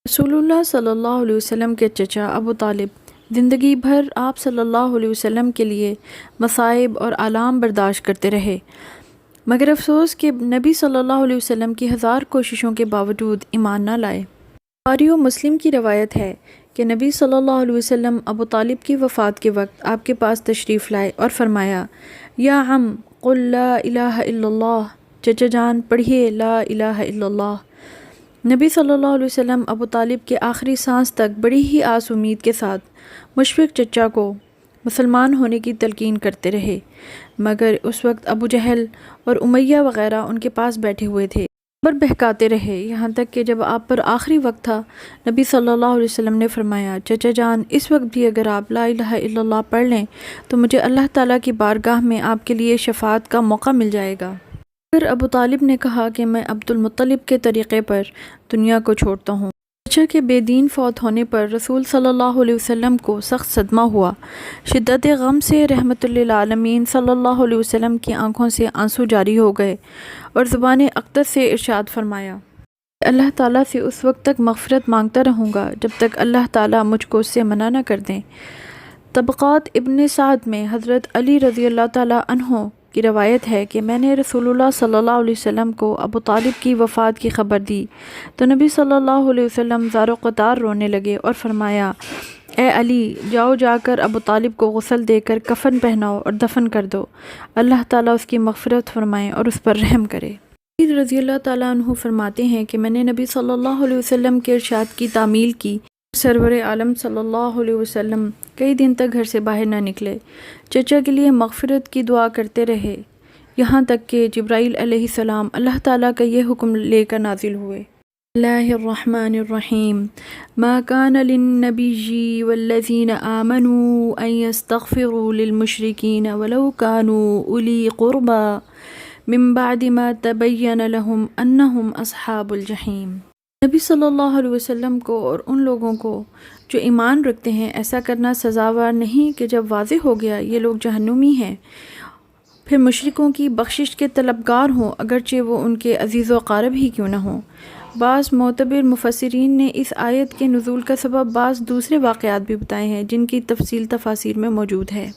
رسول اللہ صلی اللہ علیہ وسلم کے چچا ابو طالب زندگی بھر آپ صلی اللہ علیہ وسلم کے لیے مصائب اور آلام برداشت کرتے رہے، مگر افسوس کہ نبی صلی اللہ علیہ وسلم کی ہزار کوششوں کے باوجود ایمان نہ لائے۔ بخاری و مسلم کی روایت ہے کہ نبی صلی اللہ علیہ وسلم ابو طالب کی وفات کے وقت آپ کے پاس تشریف لائے اور فرمایا، یا عم قل لا الہ الا اللہ، چچا جان پڑھیے لا الہ الا اللہ۔ نبی صلی اللہ علیہ وسلم ابو طالب کے آخری سانس تک بڑی ہی آس امید کے ساتھ مشفق چچا کو مسلمان ہونے کی تلقین کرتے رہے، مگر اس وقت ابو جہل اور امیہ وغیرہ ان کے پاس بیٹھے ہوئے تھے، خبر بہکاتے رہے، یہاں تک کہ جب آپ پر آخری وقت تھا، نبی صلی اللہ علیہ وسلم نے فرمایا، چچا جان اس وقت بھی اگر آپ لا الہ الا اللہ پڑھ لیں تو مجھے اللہ تعالیٰ کی بارگاہ میں آپ کے لیے شفاعت کا موقع مل جائے گا۔ پھر ابو طالب نے کہا کہ میں عبد المطلب کے طریقے پر دنیا کو چھوڑتا ہوں۔ چچا کے بے دین فوت ہونے پر رسول صلی اللہ علیہ وسلم کو سخت صدمہ ہوا، شدت غم سے رحمت للعالمین صلی اللہ علیہ وسلم کی آنکھوں سے آنسو جاری ہو گئے اور زبان اقدس سے ارشاد فرمایا، اللہ تعالیٰ سے اس وقت تک مغفرت مانگتا رہوں گا جب تک اللہ تعالیٰ مجھ کو اس سے منع نہ کر دیں۔ طبقات ابن سعد میں حضرت علی رضی اللہ تعالیٰ عنہ کی روایت ہے کہ میں نے رسول اللہ صلی اللہ علیہ وسلم کو ابو طالب کی وفات کی خبر دی تو نبی صلی اللہ علیہ وسلم زار و قطار رونے لگے اور فرمایا، اے علی جاؤ جا کر ابو طالب کو غسل دے کر کفن پہناؤ اور دفن کر دو، اللہ تعالیٰ اس کی مغفرت فرمائے اور اس پر رحم کرے۔ رضی اللہ تعالیٰ عنہ فرماتے ہیں کہ میں نے نبی صلی اللہ علیہ وسلم کے ارشاد کی تعمیل کی، سرور عالم صلی اللہ علیہ وسلم کئی دن تک گھر سے باہر نہ نکلے، چچا کے لیے مغفرت کی دعا کرتے رہے، یہاں تک کہ جبرائیل علیہ السلام اللہ تعالیٰ کا یہ حکم لے کر نازل ہوئے، اللہ الرحمن الرحیم، ما کان للنبی والذین آمنوا ان یستغفروا للمشرکین ولو کانوا اولی قربا من بعد ما تبین لهم انہم اصحاب الجحیم۔ نبی صلی اللہ علیہ وسلم کو اور ان لوگوں کو جو ایمان رکھتے ہیں ایسا کرنا سزاوار نہیں کہ جب واضح ہو گیا یہ لوگ جہنمی ہیں، پھر مشرکوں کی بخشش کے طلبگار ہوں اگرچہ وہ ان کے عزیز و اقارب ہی کیوں نہ ہوں۔ بعض معتبر مفسرین نے اس آیت کے نزول کا سبب بعض دوسرے واقعات بھی بتائے ہیں جن کی تفصیل تفاسیر میں موجود ہے۔